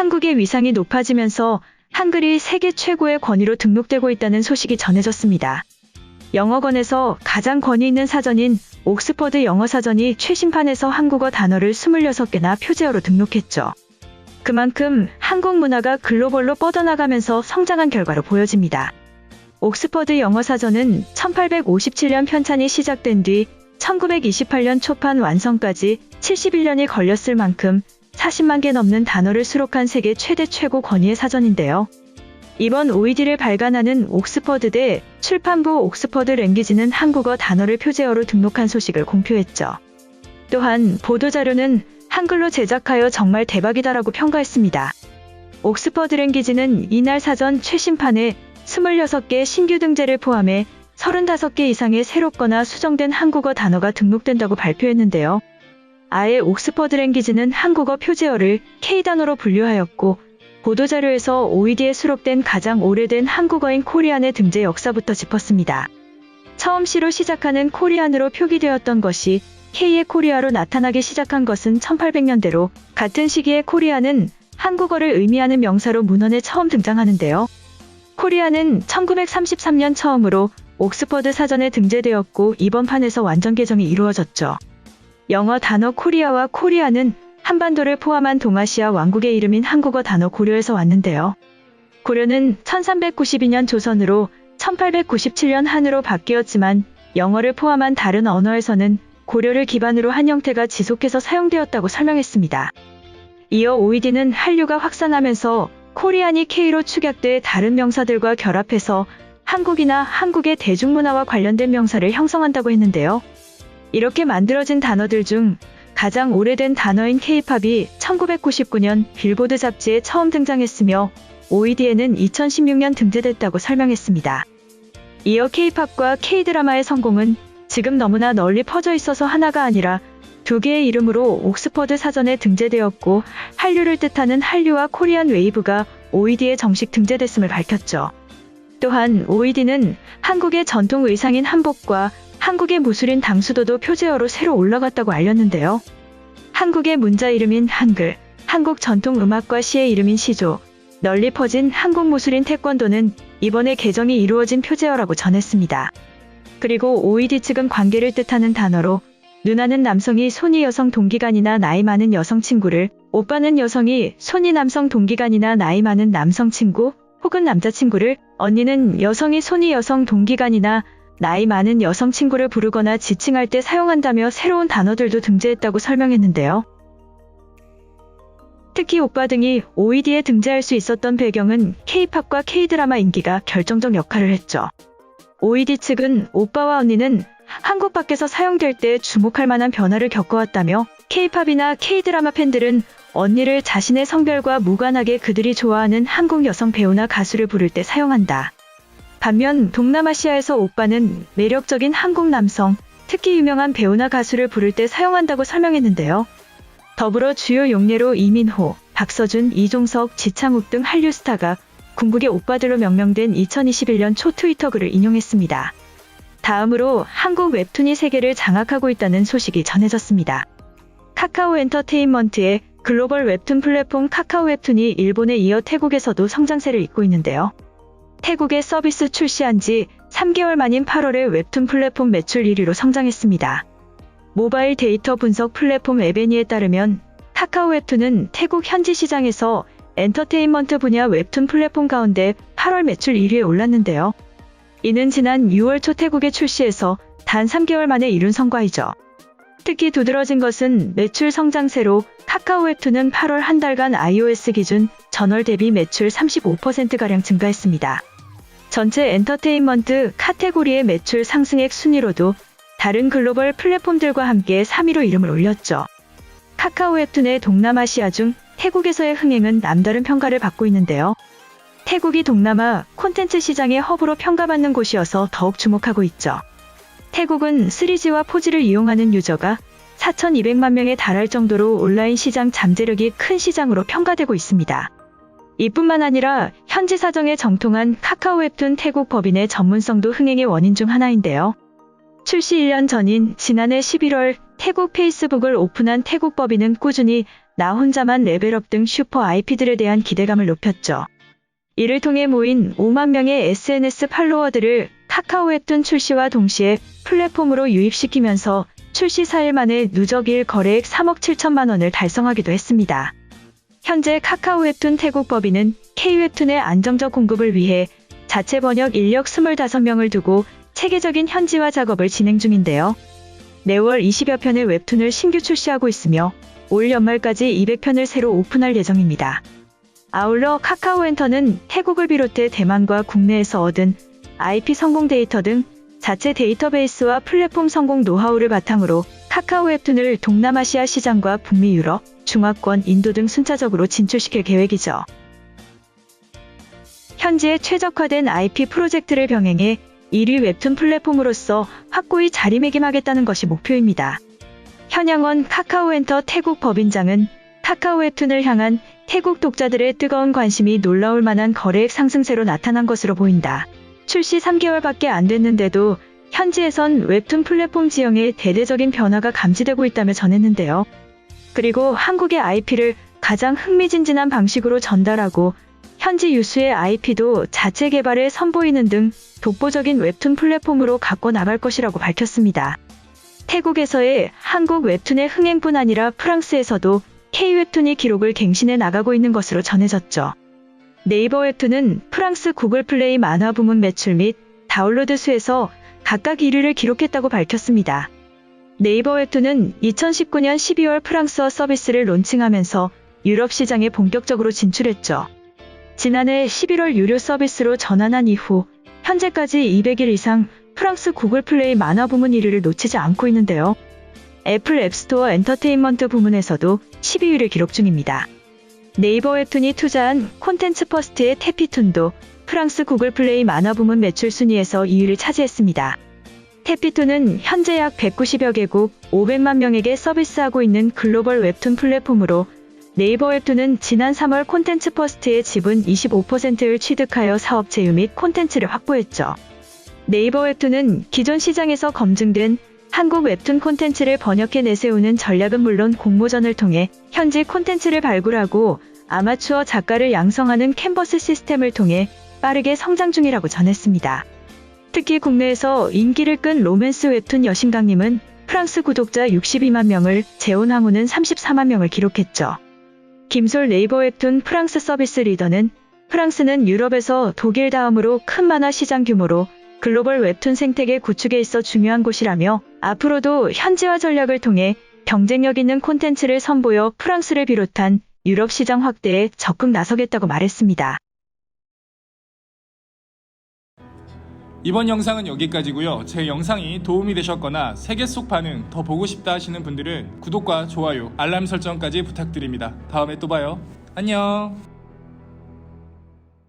한국의 위상이 높아지면서 한글이 세계 최고의 권위로 등록되고 있다는 소식이 전해졌습니다. 영어권에서 가장 권위 있는 사전인 옥스퍼드 영어사전이 최신판에서 한국어 단어를 26개나 표제어로 등록했죠. 그만큼 한국 문화가 글로벌로 뻗어나가면서 성장한 결과로 보여집니다. 옥스퍼드 영어사전은 1857년 편찬이 시작된 뒤 1928년 초판 완성까지 71년이 걸렸을 만큼 40만 개 넘는 단어를 수록한 세계 최대 최고 권위의 사전인데요. 이번 OED를 발간하는 옥스퍼드대 출판부 옥스퍼드 랭귀지는 한국어 단어를 표제어로 등록한 소식을 공표했죠. 또한 보도자료는 한글로 제작하여 정말 대박이다라고 평가했습니다. 옥스퍼드 랭귀지는 이날 사전 최신판에 26개 신규 등재를 포함해 35개 이상의 새롭거나 수정된 한국어 단어가 등록된다고 발표했는데요. 아예 옥스퍼드 랭귀지는 한국어 표제어를 K단어로 분류하였고 보도자료에서 OED에 수록된 가장 오래된 한국어인 코리안의 등재 역사부터 짚었습니다. 처음 C로 시작하는 코리안으로 표기되었던 것이 K의 코리아로 나타나기 시작한 것은 1800년대로 같은 시기에 코리안은 한국어를 의미하는 명사로 문헌에 처음 등장하는데요. 코리안은 1933년 처음으로 옥스퍼드 사전에 등재되었고 이번 판에서 완전 개정이 이루어졌죠. 영어 단어 코리아와 코리안은 한반도를 포함한 동아시아 왕국의 이름인 한국어 단어 고려에서 왔는데요. 고려는 1392년 조선으로 1897년 한으로 바뀌었지만 영어를 포함한 다른 언어에서는 고려를 기반으로 한 형태가 지속해서 사용되었다고 설명했습니다. 이어 OED는 한류가 확산하면서 코리안이 K로 축약돼 다른 명사들과 결합해서 한국이나 한국의 대중문화와 관련된 명사를 형성한다고 했는데요. 이렇게 만들어진 단어들 중 가장 오래된 단어인 K-팝이 1999년 빌보드 잡지에 처음 등장했으며 OED에는 2016년 등재됐다고 설명했습니다. 이어 K-팝과 K-드라마의 성공은 지금 너무나 널리 퍼져 있어서 하나가 아니라 두 개의 이름으로 옥스퍼드 사전에 등재되었고 한류를 뜻하는 한류와 코리안 웨이브가 OED에 정식 등재됐음을 밝혔죠. 또한 OED는 한국의 전통 의상인 한복과 한국의 무술인 당수도도 표제어로 새로 올라갔다고 알렸는데요. 한국의 문자 이름인 한글, 한국 전통 음악과 시의 이름인 시조, 널리 퍼진 한국 무술인 태권도는 이번에 개정이 이루어진 표제어라고 전했습니다. 그리고 OED 측은 관계를 뜻하는 단어로 누나는 남성이 손이 여성 동기간이나 나이 많은 여성 친구를, 오빠는 여성이 손이 남성 동기간이나 나이 많은 남성 친구 혹은 남자친구를, 언니는 여성이 손이 여성 동기간이나 나이 많은 여성 친구를 부르거나 지칭할 때 사용한다며 새로운 단어들도 등재했다고 설명했는데요. 특히 오빠 등이 OED에 등재할 수 있었던 배경은 K-팝과 K-드라마 인기가 결정적 역할을 했죠. OED 측은 오빠와 언니는 한국 밖에서 사용될 때 주목할 만한 변화를 겪어왔다며 K-팝이나 K-드라마 팬들은 언니를 자신의 성별과 무관하게 그들이 좋아하는 한국 여성 배우나 가수를 부를 때 사용한다. 반면 동남아시아에서 오빠는 매력적인 한국 남성, 특히 유명한 배우나 가수를 부를 때 사용한다고 설명했는데요. 더불어 주요 용례로 이민호, 박서준, 이종석, 지창욱 등 한류 스타가 궁극의 오빠들로 명명된 2021년 초 트위터 글을 인용했습니다. 다음으로 한국 웹툰이 세계를 장악하고 있다는 소식이 전해졌습니다. 카카오 엔터테인먼트의 글로벌 웹툰 플랫폼 카카오 웹툰이 일본에 이어 태국에서도 성장세를 잇고 있는데요. 태국의 서비스 출시한 지 3개월 만인 8월에 웹툰 플랫폼 매출 1위로 성장했습니다. 모바일 데이터 분석 플랫폼 에베니에 따르면 카카오 웹툰은 태국 현지 시장에서 엔터테인먼트 분야 웹툰 플랫폼 가운데 8월 매출 1위에 올랐는데요. 이는 지난 6월 초 태국에 출시해서 단 3개월 만에 이룬 성과이죠. 특히 두드러진 것은 매출 성장세로 카카오 웹툰은 8월 한 달간 iOS 기준 전월 대비 매출 35%가량 증가했습니다. 전체 엔터테인먼트 카테고리의 매출 상승액 순위로도 다른 글로벌 플랫폼들과 함께 3위로 이름을 올렸죠. 카카오 웹툰의 동남아시아 중 태국에서의 흥행은 남다른 평가를 받고 있는데요. 태국이 동남아 콘텐츠 시장의 허브로 평가받는 곳이어서 더욱 주목하고 있죠. 태국은 3G와 4G를 이용하는 유저가 4,200만 명에 달할 정도로 온라인 시장 잠재력이 큰 시장으로 평가되고 있습니다. 이뿐만 아니라 현지 사정에 정통한 카카오 웹툰 태국 법인의 전문성도 흥행의 원인 중 하나인데요. 출시 1년 전인 지난해 11월 태국 페이스북을 오픈한 태국법인은 꾸준히 나 혼자만 레벨업 등 슈퍼 IP들에 대한 기대감을 높였죠. 이를 통해 모인 5만 명의 SNS 팔로워들을 카카오 웹툰 출시와 동시에 플랫폼으로 유입시키면서 출시 4일 만에 누적일 거래액 3억 7천만 원을 달성하기도 했습니다. 현재 카카오 웹툰 태국법인은 K-웹툰의 안정적 공급을 위해 자체 번역 인력 25명을 두고 체계적인 현지화 작업을 진행 중인데요. 매월 20여 편의 웹툰을 신규 출시하고 있으며 올 연말까지 200편을 새로 오픈할 예정입니다. 아울러 카카오엔터는 태국을 비롯해 대만과 국내에서 얻은 IP 성공 데이터 등 자체 데이터베이스와 플랫폼 성공 노하우를 바탕으로 카카오 웹툰을 동남아시아 시장과 북미 유럽, 중화권, 인도 등 순차적으로 진출시킬 계획이죠. 현재 최적화된 IP 프로젝트를 병행해 1위 웹툰 플랫폼으로서 확고히 자리매김하겠다는 것이 목표입니다. 현양원 카카오엔터 태국 법인장은 카카오 웹툰을 향한 태국 독자들의 뜨거운 관심이 놀라울 만한 거래액 상승세로 나타난 것으로 보인다. 출시 3개월밖에 안 됐는데도 현지에선 웹툰 플랫폼 지형에 대대적인 변화가 감지되고 있다며 전했는데요. 그리고 한국의 IP를 가장 흥미진진한 방식으로 전달하고 현지 유수의 IP도 자체 개발에 선보이는 등 독보적인 웹툰 플랫폼으로 갖고 나갈 것이라고 밝혔습니다. 태국에서의 한국 웹툰의 흥행뿐 아니라 프랑스에서도 K-웹툰이 기록을 갱신해 나가고 있는 것으로 전해졌죠. 네이버 웹툰은 프랑스 구글 플레이 만화 부문 매출 및 다운로드 수에서 각각 1위를 기록했다고 밝혔습니다. 네이버 웹툰은 2019년 12월 프랑스어 서비스를 론칭하면서 유럽 시장에 본격적으로 진출했죠. 지난해 11월 유료 서비스로 전환한 이후 현재까지 200일 이상 프랑스 구글 플레이 만화 부문 1위를 놓치지 않고 있는데요. 애플 앱스토어 엔터테인먼트 부문에서도 12위를 기록 중입니다. 네이버 웹툰이 투자한 콘텐츠 퍼스트의 태피툰도 프랑스 구글 플레이 만화 부문 매출 순위에서 2위를 차지했습니다. 태피툰은 현재 약 190여 개국 500만 명에게 서비스하고 있는 글로벌 웹툰 플랫폼으로 네이버 웹툰은 지난 3월 콘텐츠 퍼스트의 지분 25%를 취득하여 사업 제휴 및 콘텐츠를 확보했죠. 네이버 웹툰은 기존 시장에서 검증된 한국 웹툰 콘텐츠를 번역해 내세우는 전략은 물론 공모전을 통해 현지 콘텐츠를 발굴하고 아마추어 작가를 양성하는 캔버스 시스템을 통해 빠르게 성장 중이라고 전했습니다. 특히 국내에서 인기를 끈 로맨스 웹툰 여신강림은 프랑스 구독자 62만 명을, 재혼항우는 34만 명을 기록했죠. 김솔 네이버 웹툰 프랑스 서비스 리더는 프랑스는 유럽에서 독일 다음으로 큰 만화 시장 규모로 글로벌 웹툰 생태계 구축에 있어 중요한 곳이라며 앞으로도 현지화 전략을 통해 경쟁력 있는 콘텐츠를 선보여 프랑스를 비롯한 유럽 시장 확대에 적극 나서겠다고 말했습니다. 이번 영상은 여기까지고요. 제 영상이 도움이 되셨거나 세계 속 반응 더 보고 싶다 하시는 분들은 구독과 좋아요, 알람 설정까지 부탁드립니다. 다음에 또 봐요. 안녕.